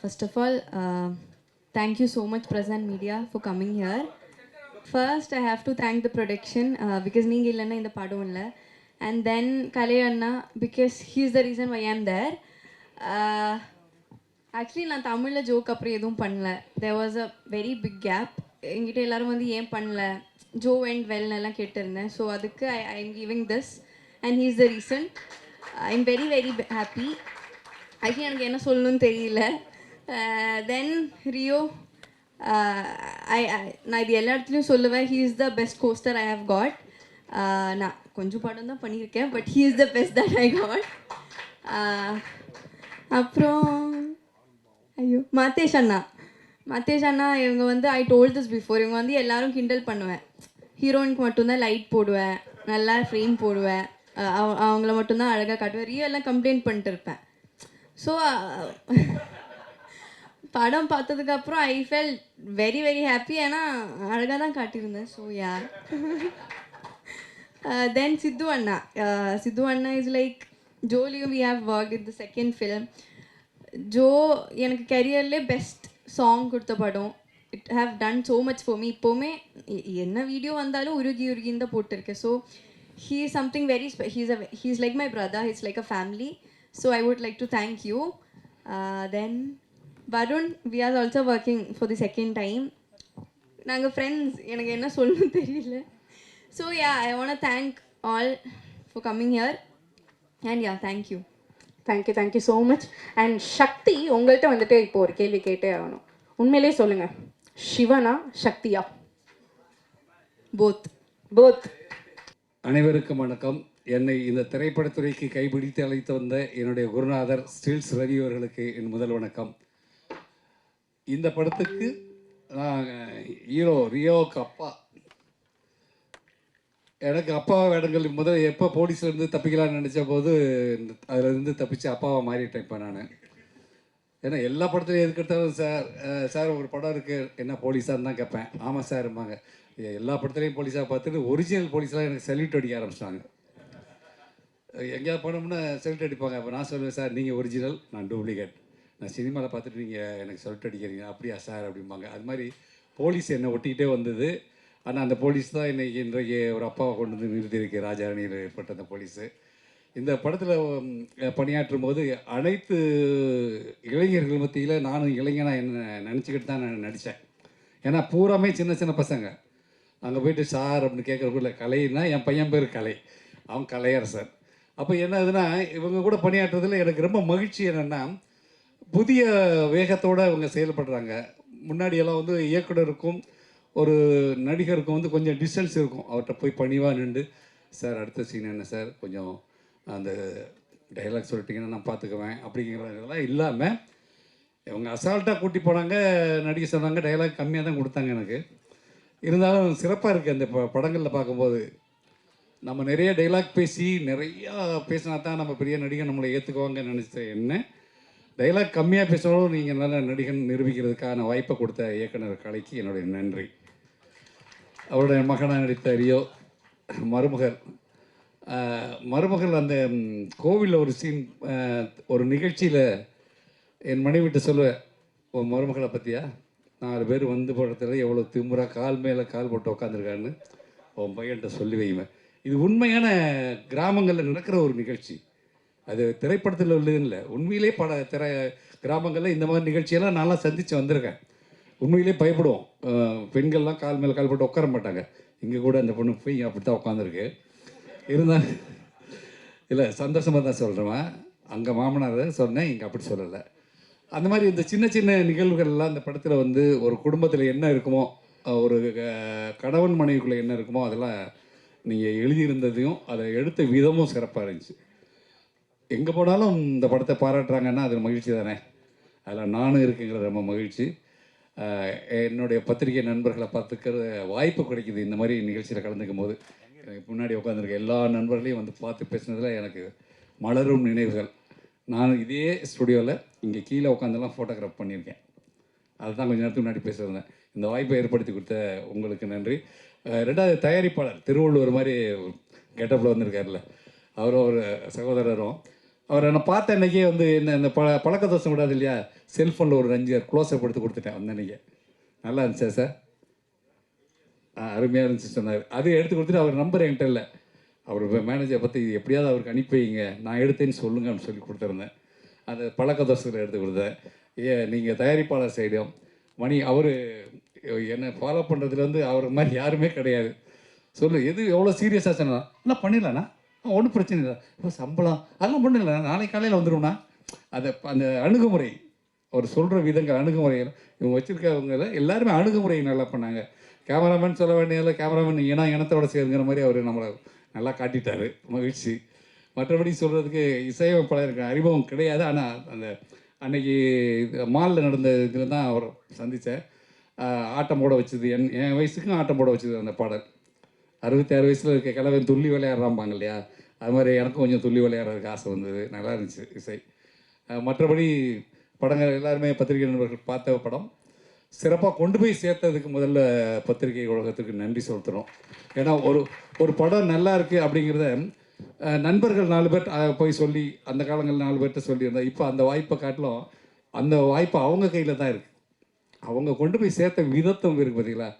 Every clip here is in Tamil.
First of all, thank you so much, Present Media, for coming here. First, I have to thank the production because நீங்க இல்லைன்னா இந்த படம் இல்லை. And then Kalai Anna because he is the reason why I am there. Actually, நான் தமிழில் ஜோக் அப்புறம் எதுவும் பண்ணல. There was a very big gap. என்கிட்ட எல்லாரும் வந்து ஏன் பண்ணல ஜோ அண்ட் வெல்னெல்லாம் கேட்டிருந்தேன். ஸோ அதுக்கு I am giving this and he is the reason. I am very very happy. Actually எனக்கு என்ன சொல்லணும்னு தெரியல. தென் ரியோ நான் இது எல்லா இடத்துலையும் சொல்லுவேன், he is the best costar I have got. நான் கொஞ்சம் படம் தான் பண்ணியிருக்கேன், but he is the best that I got. அப்புறம் ஐயோ மத்தேஷ் அண்ணா இவங்க வந்து ஐ டோல்ட் திஸ் பிஃபோர், இவங்க வந்து எல்லாரும் கிண்டல் பண்ணுவேன். ஹீரோயினுக்கு மட்டும்தான் லைட் போடுவேன், நல்லா ஃப்ரேம் போடுவேன், அவங்கள மட்டும்தான் அழகாக காட்டுவேன். ரியோ எல்லாம் கம்ப்ளைண்ட் பண்ணிட்டு இருப்பேன். ஸோ படம் பார்த்ததுக்கப்புறம் I fell very very happy. ஏன்னா அழகாக தான் காட்டியிருந்தேன். So yeah. தென் சித்து அண்ணா இஸ் லைக் ஜோலியும் we have work in the second film. ஜோ எனக்கு கெரியர்லே பெஸ்ட் சாங் கொடுத்த படம். It have done so much for me. இப்போவுமே என்ன வீடியோ வந்தாலும் உருகின்னு தான் போட்டிருக்கேன். So he is something very he is like my brother, he is like a family. So I would like to thank you. Then Varun, we are also working for the second time. நாங்கள் ஃப்ரெண்ட்ஸ், எனக்கு என்ன சொல்லணும்னு தெரியல. So yeah, I want thank all for coming here and yeah, thank you. Thank you so much. And Sakthi, உங்கள்கிட்ட வந்துட்டு இப்போ ஒரு கேள்வி கேட்டே ஆகணும். உண்மையிலே சொல்லுங்கள், சிவனா சக்தியா? போத். அனைவருக்கும் வணக்கம். என்னை இந்த திரைப்படத்துறைக்கு கைப்பிடித்து அழைத்து வந்த என்னுடைய குருநாதர் ஸ்டில்ஸ் ரவி அவர்களுக்கு என் முதல் வணக்கம். இந்த படத்துக்கு நான் ஹீரோ ரியோவுக்கு அப்பா. எனக்கு அப்பா வேடங்கள் முதல்ல எப்போ போலீஸ்லேருந்து தப்பிக்கலான்னு நினச்ச போது அதிலேருந்து தப்பிச்சு அப்பாவை மாறிட்டேன் இப்போ நான். ஏன்னா எல்லா படத்துலையும் எதுக்கெடுத்தாலும் சார் ஒரு படம் இருக்குது, என்ன போலீஸான்னு தான் கேட்பேன். ஆமாம் சார் இருப்பாங்க. எல்லா படத்துலையும் போலீஸாக பார்த்துட்டு ஒரிஜினல் போலீஸ்லாம் எனக்கு சல்யூட் அடிக்க ஆரம்பிச்சிட்டாங்க. எங்கேயாவது போனோம்னா சல்யூட் அடிப்பாங்க. அப்போ நான் சொல்லுவேன், சார் நீங்கள் ஒரிஜினல், நான் டூப்ளிகேட். நான் சினிமாவில் பார்த்துட்டு நீங்கள் எனக்கு சல்யூட் அடிக்கிறீங்க. அப்படியா சார் அப்படிம்பாங்க. அது மாதிரி போலீஸ் என்னை ஒட்டிக்கிட்டே வந்தது. ஆனால் அந்த போலீஸ் தான் இன்றைக்கு ஒரு அப்பாவை கொண்டு வந்து நிறுத்தியிருக்கு. ராஜாரணியில் ஏற்பட்ட அந்த போலீஸு. இந்த படத்தில் பணியாற்றும் போது அனைத்து இளைஞர்கள் மத்தியில் நானும் இளைஞனாக என்ன நினச்சிக்கிட்டு தான் நான் நடித்தேன். ஏன்னா பூராமே சின்ன சின்ன பசங்க. அங்கே போயிட்டு சார் அப்படின்னு கேட்குறக்குள்ள கலைன்னா என் பையன் பேர் கலை, அவன் கலையரசர். அப்போ என்ன ஆகுதுன்னா, இவங்க கூட பணியாற்றுறதுல எனக்கு ரொம்ப மகிழ்ச்சி. என்னென்னா, புதிய வேகத்தோடு இவங்க செயல்படுறாங்க. முன்னாடியெல்லாம் வந்து இயக்குனருக்கும் ஒரு நடிகருக்கும் வந்து கொஞ்சம் டிஸ்டன்ஸ் இருக்கும். அவர்கிட்ட போய் பணிவாக நின்று, சார் அடுத்த சீன் என்ன சார், கொஞ்சம் அந்த டைலாக் சொல்லிட்டிங்கன்னா நான் பார்த்துக்குவேன் அப்படிங்கிறதெல்லாம் இல்லாமல் இவங்க அசால்ட்டாக கூட்டி போனாங்க, நடிக்க சொன்னாங்க. டைலாக் கம்மியாக தான் கொடுத்தாங்க எனக்கு. இருந்தாலும் சிறப்பாக இருக்குது அந்த படங்களில் பார்க்கும்போது. நம்ம நிறைய டைலாக் பேசி நிறையா பேசினா தான் நம்ம பெரிய நடிகன் நம்மளை ஏற்றுக்குவாங்கன்னு நினச்ச என்ன, டைலாக் கம்மியாக பேசினாலும் நீங்கள் நல்ல நடிகன் நிரூபிக்கிறதுக்கான வாய்ப்பை கொடுத்த இயக்குனர் கலைக்கு என்னுடைய நன்றி. அவருடைய மகனாக நடித்த ரியோ. மருமகள் அந்த கோவிலில் ஒரு சீன், ஒரு நிகழ்ச்சியில் என் மனைவிட்டு சொல்லுவேன், உன் மருமகளை பற்றியா 4 பேர் வந்து போடுறதுல எவ்வளோ திமுறா கால் மேலே கால் போட்டு உட்காந்துருக்கான்னு உன் பையன்கிட்ட சொல்லி வைவேன். இது உண்மையான கிராமங்களில் நடக்கிற ஒரு நிகழ்ச்சி. அது திரைப்படத்தில் உள்ளதுன்னு இல்லை, உண்மையிலே கிராமங்களில் இந்த மாதிரி நிகழ்ச்சியெல்லாம் நான்லாம் சந்தித்து வந்திருக்கேன். உண்மையிலே பயப்படுவோம். பெண்கள்லாம் கால் மேலே கால் போட்டு உட்கார மாட்டாங்க. இங்கே கூட அந்த பொண்ணு போய் அப்படி தான் உட்காந்துருக்கு. இருந்தால் இல்லை, சந்தோஷமாக தான் சொல்கிறேன். அங்கே மாமனார் சொன்னேன், இங்கே அப்படி சொல்லலை. அந்த மாதிரி இந்த சின்ன சின்ன நிகழ்வுகள்லாம் இந்த படத்தில் வந்து ஒரு குடும்பத்தில் என்ன இருக்குமோ, ஒரு கணவன் மனைவிக்குள்ளே என்ன இருக்குமோ அதெல்லாம் நீங்கள் எழுதியிருந்ததையும் அதை எடுத்த விதமும் சிறப்பாக இருந்துச்சு. எங்கே போனாலும் இந்த படத்தை பாராட்டுறாங்கன்னா அது மகிழ்ச்சி தானே. அதில் நானும் இருக்குங்கிறது ரொம்ப மகிழ்ச்சி. என்னுடைய பத்திரிகை நண்பர்களை பார்த்துக்கிற வாய்ப்பு கிடைக்குது இந்த மாதிரி நிகழ்ச்சியில் கலந்துக்கும் போது. எனக்கு முன்னாடி உட்காந்துருக்க எல்லா நண்பர்களையும் வந்து பார்த்து பேசுனதில் எனக்கு மலரும் நினைவுகள். நான் இதே ஸ்டுடியோவில் இங்கே கீழே உட்காந்துலாம் ஃபோட்டோகிராஃப் பண்ணியிருக்கேன். அதுதான் கொஞ்சம் நேரத்துக்கு முன்னாடி பேசுகிறேன். இந்த வாய்ப்பை ஏற்படுத்தி கொடுத்த உங்களுக்கு நன்றி. ரெண்டாவது தயாரிப்பாளர் திருவள்ளுவர் மாதிரி கெட்டப்பில் வந்திருக்காருல்ல, அவரும் ஒரு சகோதரரும் அவரை நான் பார்த்த அன்றைக்கே வந்து என்ன இந்த பழக்க தோசம் விடாது இல்லையா, செல்ஃபோனில் ஒரு 5 க்ளோஸ்அப் எடுத்து கொடுத்துட்டேன் அந்த அன்றைக்கி. நல்லா இருந்துச்சா சார்? அருமையாக இருந்துச்சு சொன்னார். அது எடுத்து கொடுத்துட்டு அவர் நம்பர் என்கிட்ட இல்லை, அவர் மேனேஜரை பற்றி இது எப்படியாவது அவருக்கு அனுப்பி வைங்க, நான் எடுத்தேன்னு சொல்லுங்கன்னு சொல்லி கொடுத்துருந்தேன். அந்த பழக்க தோசையில் எடுத்து கொடுத்தேன். நீங்கள் தயாரிப்பாளர் சைடும் மணி அவர் என்னை ஃபாலோ பண்ணுறதுலேருந்து அவர் மாதிரி யாருமே கிடையாது. சொல்லு எது எவ்வளோ சீரியஸாக சொன்னா என்ன பண்ணிடலாண்ணா, ஒன்றும் பிரச்சனை இல்லை, இப்போ சம்பளம் அதெல்லாம் பண்ணல, நாளைக்கு காலையில் வந்துடும்ண்ணா. அந்த அணுகுமுறை, அவர் சொல்கிற விதங்கள் அணுகுமுறைகள், இவங்க வச்சுருக்கவங்க எல்லாருமே அணுகுமுறை நல்லா பண்ணாங்க. கேமராமேன் சொல்ல வேண்டியதில்லை, கேமராமேன் இனத்தோட சேருங்கிற மாதிரி அவர் நம்மளை நல்லா காட்டிட்டார், மகிழ்ச்சி. மற்றபடி சொல்கிறதுக்கு இசையமைப்பாளருக்கு அறிமுகம் கிடையாது. ஆனால் அந்த அன்னைக்கு மாலில் நடந்த இதில் தான் அவர் சந்தித்தேன். ஆட்டம் போட வச்சது என் வயசுக்கும் ஆட்டம் போட வச்சது அந்த பாடல். 66 வயசில் இருக்க கிழவன் துள்ளி விளையாடுறாம்பாங்க இல்லையா, அது மாதிரி எனக்கும் கொஞ்சம் துள்ளி விளையாடுறதுக்கு ஆசை வந்தது. நல்லா இருந்துச்சு இசை. மற்றபடி படங்கள் எல்லாருமே பத்திரிகை நண்பர்கள் பார்த்த படம் சிறப்பாக கொண்டு போய் சேர்த்ததுக்கு முதல்ல பத்திரிகை உலகத்துக்கு நன்றி செலுத்துகிறோம். ஏன்னா ஒரு படம் நல்லா இருக்குது அப்படிங்கிறத நண்பர்கள் 4 பேர் போய் சொல்லி, அந்த காலங்களில் 4 பேர்கிட்ட சொல்லியிருந்தேன். இப்போ அந்த வாய்ப்பை காட்டிலும் அந்த வாய்ப்பு அவங்க கையில் தான் இருக்குது. அவங்க கொண்டு போய் சேர்த்த விதத்தம் இருக்குது பார்த்தீங்களா,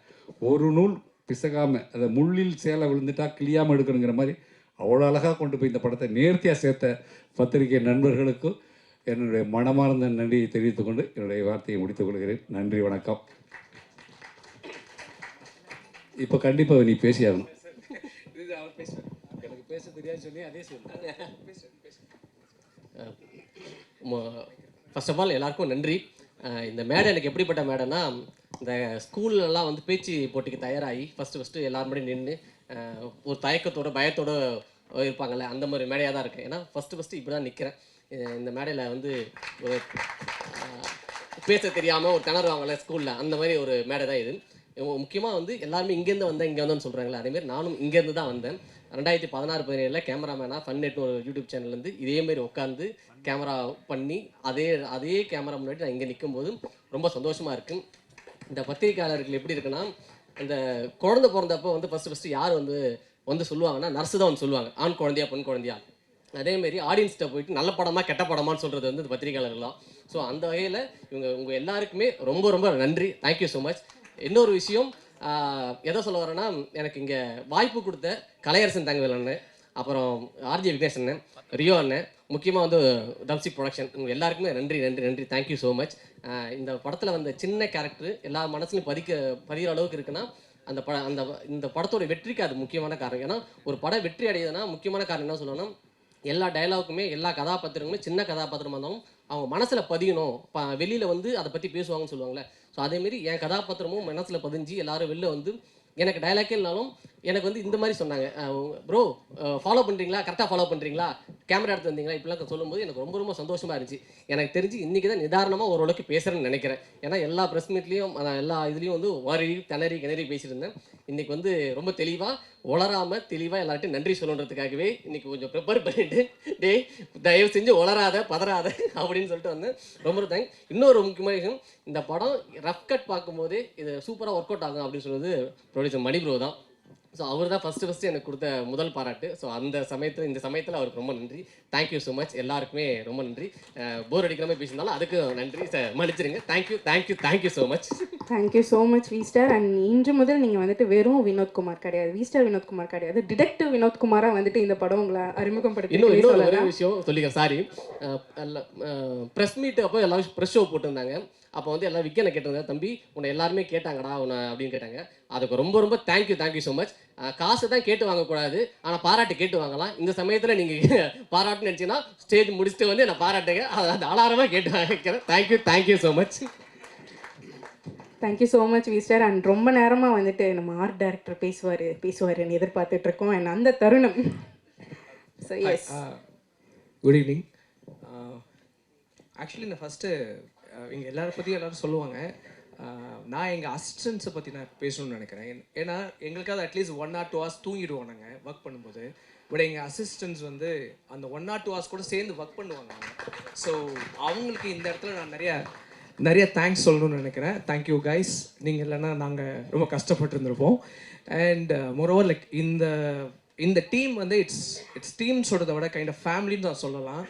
ஒரு நூல் பிசகாமல், அதை முள்ளில் சேலை விழுந்துட்டா கிளியாமல் எடுக்கணுங்கிற மாதிரி அவ்வளோ அழகாக கொண்டு போய் இந்த படத்தை நேர்த்தியாக சேர்த்த பத்திரிகை நண்பர்களுக்கும் என்னுடைய மனமார்ந்த நன்றியை தெரிவித்துக்கொண்டு என்னுடைய வார்த்தையை முடித்துக் கொள்கிறேன். நன்றி, வணக்கம். இப்போ கண்டிப்பாக நீ பேசியாகணும். எனக்கு பேச தெரியாது சொல்லி அதே சொல்லு. ஃபர்ஸ்ட் ஆஃப் ஆல் எல்லாருக்கும் நன்றி. இந்த மேடை எனக்கு எப்படிப்பட்ட மேடைனா, இந்த ஸ்கூல்லலாம் வந்து பேச்சு போட்டிக்கு தயாராகி ஃபஸ்ட்டு எல்லாரும் முன்னாடி நின்று ஒரு தயக்கத்தோட பயத்தோடு இருப்பாங்கள்ல, அந்த மாதிரி மேடையாக தான் இருக்கேன். ஏன்னா ஃபஸ்ட்டு இப்படி தான் நிற்கிறேன். இந்த மேடையில் வந்து ஒரு பேச தெரியாமல் ஒரு திணறுவாங்கள்ல ஸ்கூலில், அந்த மாதிரி ஒரு மேடை தான் இது. முக்கியமாக வந்து எல்லாருமே இங்கேருந்து வந்தேன் இங்கே வந்தோன்னு சொல்கிறாங்களே, அதேமாதிரி நானும் இங்கேருந்து தான் வந்தேன். 2016-17 கேமராமேனாக ஃபன்.நெட்னு ஒரு யூடியூப் சேனல்லேருந்து இதேமாரி உட்காந்து கேமரா பண்ணி அதே கேமரா முன்னாடி நான் இங்கே நிற்கும்போது ரொம்ப சந்தோஷமாக இருக்குது. இந்த பத்திரிகையாளர்கள் எப்படி இருக்குன்னா, இந்த குழந்தை பிறந்தப்போ வந்து ஃபஸ்ட்டு யார் வந்து சொல்லுவாங்கன்னா, நர்ஸு தான் வந்து சொல்லுவாங்க, ஆண் குழந்தையா பெண் குழந்தையா. அதேமாரி ஆடியன்ஸ்கிட்ட போயிட்டு நல்ல படமாக கெட்ட படமான்னு சொல்கிறது வந்து இந்த பத்திரிகையாளர்கள்லாம். ஸோ அந்த வகையில் உங்கள் எல்லாருக்குமே ரொம்ப ரொம்ப நன்றி, தேங்க்யூ ஸோ மச். இன்னொரு விஷயம் எதை சொல்ல வரேன்னா, எனக்கு இங்கே வாய்ப்பு கொடுத்த கலையரசன் தங்கவேலண்ணன், அப்புறம் ஆர்ஜி விக்னேஷ் அண்ணன், ரியோ அண்ணன், முக்கியமாக வந்து டம்ஸ்டிக் ப்ரொடக்ஷன், உங்கள் எல்லாருக்குமே நன்றி, தேங்க்யூ ஸோ மச். இந்த படத்தில் வந்த சின்ன கேரக்டர் எல்லா மனசுலையும் பதிகிற அளவுக்கு இருக்குன்னா, இந்த படத்தோட வெற்றிக்கு அது முக்கியமான காரணம். ஏன்னா ஒரு படம் வெற்றி அடையுதுன்னா முக்கியமான காரணம் என்ன சொல்லணும்னா, எல்லா டைலாக்குமே எல்லா கதாபாத்திரங்களுமே சின்ன கதாபாத்திரமாக இருந்தாலும் அவங்க மனசில் பதியணும், வெளியில் வந்து அதை பற்றி பேசுவாங்கன்னு சொல்லுவாங்களே. ஸோ அதேமாரி என் கதாபாத்திரமும் மனசில் பதிஞ்சு எல்லாரும் வெளில வந்து எனக்கு டைலாக்கே இல்லைனாலும் எனக்கு வந்து இந்த மாதிரி சொன்னாங்க, ப்ரோ ஃபாலோ பண்ணுறீங்களா, கரெக்டாக ஃபாலோ பண்ணுறீங்களா, கேமரா எடுத்து வந்தீங்களா, இப்படிலாம் சொல்லும்போது எனக்கு ரொம்ப ரொம்ப சந்தோஷமாக இருந்துச்சு. எனக்கு தெரிஞ்சு இன்றைக்கி தான் நிதாரணமாக ஓரளவுக்கு பேசுகிறேன்னு நினைக்கிறேன். ஏன்னா எல்லா ப்ரெஸ் மீட்லேயும் எல்லா இதுலேயும் வந்து கிணறி பேசிட்டு இருந்தேன். இன்றைக்கி வந்து ரொம்ப தெளிவாக உளராமல் தெளிவாக எல்லார்ட்டையும் நன்றி சொல்லணுன்றதுக்காகவே இன்றைக்கி கொஞ்சம் ப்ரிப்பேர் பண்ணிவிட்டு, தயவு செஞ்சு உளராத பதறாத அப்படின்னு சொல்லிட்டு வந்தேன். ரொம்ப தேங்க்ஸ். இன்னொரு முக்கியமான விஷயம், இந்த படம் ரஃப் கட் பார்க்கும்போதே இது சூப்பராக ஒர்க் அவுட் ஆகும் அப்படின்னு சொல்வது ப்ரொடியூசர் மணி ப்ரோ தான். ஸோ அவர் தான் ஃபஸ்ட்டு எனக்கு கொடுத்த முதல் பாராட்டு. ஸோ இந்த சமயத்தில் அவருக்கு ரொம்ப நன்றி, தேங்க்யூ ஸோ மச். எல்லாருக்குமே ரொம்ப நன்றி. போர் அடிக்கிற மாதிரி பேசியிருந்தாலும் அதுக்கு நன்றி சார், மன்னிச்சிருங்க. Thank you so much. Thank you so much வி ஸ்டார். அண்ட் இன்று முதல் நீங்கள் வந்துட்டு வெறும் வினோத்குமார் கிடையாது, வி ஸ்டார் வினோத்குமார் கிடையாது, டிடெக்டிவ் வினோத்குமாராக வந்துட்டு இந்த படம் உங்களை அறிமுகப்படுத்தி. இன்னொரு ஒரே விஷயம் சொல்லிக்கிறேன், சாரி. ப்ரெஸ் மீட் அப்போ எல்லாரும் ப்ரெஸ் ஷோ போட்டிருந்தாங்க. அப்போ வந்து எல்லாம் விக்கனை கேட்டிருந்தாங்க, தம்பி உன்னை எல்லாருமே கேட்டாங்கடா உன்னை அப்படின்னு கேட்டாங்க. அதுக்கு ரொம்ப ரொம்ப தேங்க்யூ ஸோ மச். காசை தான் கேட்டு வாங்கக்கூடாது, ஆனால் பாராட்டு கேட்டு வாங்கலாம். இந்த சமயத்தில் நீங்கள் பாராட்டுன்னு நினச்சிங்கன்னா ஸ்டேஜ் முடிச்சுட்டு வந்து என்னை பாராட்டுங்க, அது ஆளாரமாக கேட்டு வாங்கிக்கிறேன். Thank you so much. Thank you so much வி ஸ்டார். அண்ட் ரொம்ப நேரமாக வந்துட்டு நம்ம ஆர்ட் டைரக்டர் பேசுவாருன்னு எதிர்பார்த்துட்டு இருக்கோம். அண்ட் அந்த தருணம். So yes, good evening. Actually நான் ஃபஸ்ட்டு இங்கே எல்லாரை பற்றியும் எல்லோரும் சொல்லுவாங்க, நான் எங்கள் அசிஸ்டன்ஸை பற்றி நான் பேசணும்னு நினைக்கிறேன். ஏன்னா எங்களுக்காவது அட்லீஸ்ட் 1 or 2 hours தூங்கிடுவோம் நாங்கள் ஒர்க் பண்ணும்போது. பட் எங்கள் அசிஸ்டன்ஸ் வந்து அந்த 1 or 2 hours கூட சேர்ந்து ஒர்க் பண்ணுவாங்க. ஸோ அவங்களுக்கு இந்த இடத்துல நான் நிறைய தேங்க்ஸ் சொல்லணும்னு நினைக்கிறேன். தேங்க்யூ கைஸ், நீங்கள் இல்லைன்னா நாங்கள் ரொம்ப கஷ்டப்பட்டுருந்துருப்போம். அண்ட் மோரோவர் லைக் இந்த டீம் வந்து இட்ஸ் டீம் சொல்கிறத விட கைண்ட் ஆஃப் ஃபேமிலின்னு தான் சொல்லலாம்.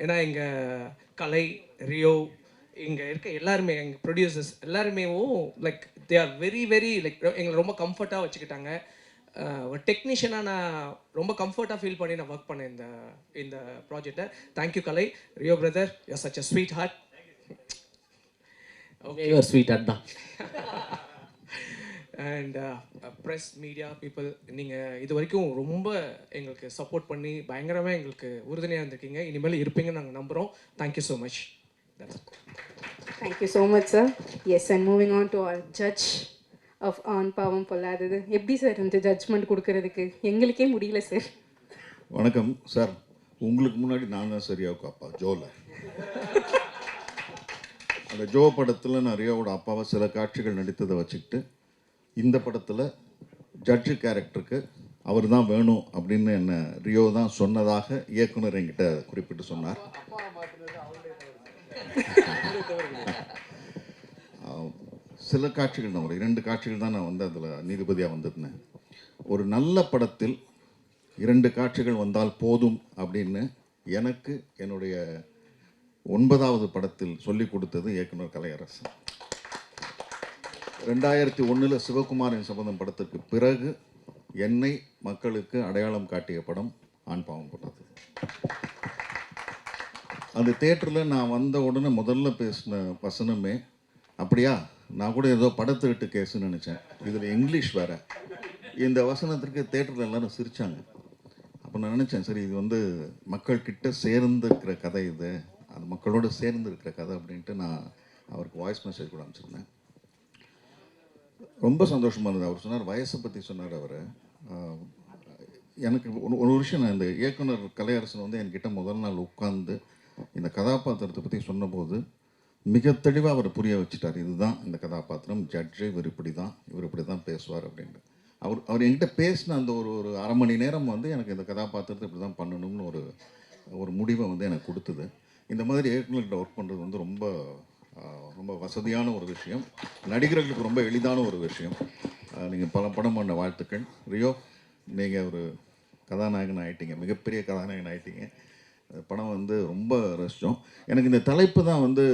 ஏன்னா எங்கள் கலை, ரியோ, இங்கே இருக்க எல்லாருமே எங்கள் ப்ரொடியூசர்ஸ் எல்லாருமேவும் like they are very very like எங்களை ரொம்ப கம்ஃபர்ட்டாக வச்சுக்கிட்டாங்க. ஒரு டெக்னீஷியனாக நான் ரொம்ப கம்ஃபர்ட்டாக ஃபீல் பண்ணி நான் ஒர்க் பண்ணேன் இந்த ப்ராஜெக்டை. Thank you Kalai, Rio brother, you such a sweetheart. Okay, your sweetheart தான். அண்ட் ப்ரெஸ் மீடியா பீப்புள், நீங்கள் இது வரைக்கும் ரொம்ப எங்களுக்கு சப்போர்ட் பண்ணி பயங்கரமாக எங்களுக்கு உறுதுணையாக இருந்திருக்கீங்க. இனிமேல் இருப்பீங்கன்னு நாங்கள் நம்புகிறோம். Thank you so much. Thank you so much sir. Yes, and moving on to our judge of Aan Paavam பொல்லாதது. எப்படி சார் இருந்துச்சு ஜட்ஜ்மெண்ட் கொடுக்கறதுக்கு? எங்களுக்கே முடியல சார். வணக்கம் சார். உங்களுக்கு முன்னாடி நான் தான் சரியாவுக்கு அப்பா ஜோல. அந்த ஜோ படத்தில் நான் ரியோவோட அப்பாவை சில காட்சிகள் நடித்ததை வச்சுக்கிட்டு இந்த படத்தில் ஜட்ஜு கேரக்டருக்கு அவர் தான் வேணும் அப்படின்னு என்ன ரியோ தான் சொன்னதாக இயக்குனர் என்கிட்ட குறிப்பிட்டு சொன்னார். சில காட்சிகள் தான், ஒரு 2 காட்சிகள் தான் நான் வந்து அதில் நீதிபதியாக வந்திருந்தேன். ஒரு நல்ல படத்தில் 2 காட்சிகள் வந்தால் போதும் அப்படின்னு எனக்கு என்னுடைய 9வது படத்தில் சொல்லி கொடுத்தது இயக்குனர் கலையரசன். 2001 சிவகுமாரின் சபதம் படத்திற்கு பிறகு என்னை மக்களுக்கு அடையாளம் காட்டிய படம் ஆண் பாவம் பொல்லாதது. அந்த தேட்டரில் நான் வந்த உடனே முதல்ல பேசின வசனமே, அப்படியா, நான் கூட ஏதோ படத்திருட்டு கேஸுன்னு நினச்சேன், இதில் இங்கிலீஷ் வேறு. இந்த வசனத்திற்கு தேட்டரில் எல்லாரும் சிரித்தாங்க. அப்போ நான் நினச்சேன், சரி இது வந்து மக்கள்கிட்ட சேர்ந்து இருக்கிற கதை, இது அது மக்களோடு சேர்ந்து இருக்கிற கதை அப்படின்ட்டு நான் அவருக்கு வாய்ஸ் மெசேஜ் கூட அனுப்பிச்சிருந்தேன். ரொம்ப சந்தோஷமாக இருந்தது. அவர் சொன்னார், வயசை பற்றி சொன்னார் அவர். எனக்கு ஒரு விஷயம், நான் இந்த இயக்குனர் கலையரசன் வந்து என்கிட்ட முதல் நாள் உட்கார்ந்து இந்த கதாபாத்திரத்தை பற்றி சொன்னபோது மிக தெளிவாக அவர் புரிய வச்சுட்டார். இதுதான் இந்த கதாபாத்திரம், ஜட்ஜு இவர் இப்படி தான் பேசுவார் அப்படின்ட்டு. அவர் என்கிட்ட பேசின அந்த ஒரு அரை மணி நேரம் வந்து எனக்கு இந்த கதாபாத்திரத்தை இப்படி தான் பண்ணணும்னு ஒரு முடிவை வந்து எனக்கு கொடுத்தது. இந்த மாதிரி இயக்குநர்கிட்ட ஒர்க் பண்ணுறது வந்து ரொம்ப ரொம்ப வசதியான ஒரு விஷயம், நடிகர்களுக்கு ரொம்ப எளிதான ஒரு விஷயம். நீங்கள் பல படம் பண்ண வாழ்த்துக்கள். ரியோ, நீங்கள் ஒரு கதாநாயகன் ஆகிட்டீங்க, மிகப்பெரிய கதாநாயகன் ஆகிட்டீங்க. படம் வந்து ரொம்ப ரசித்தோம். எனக்கு இந்த தலைப்பு தான் வந்து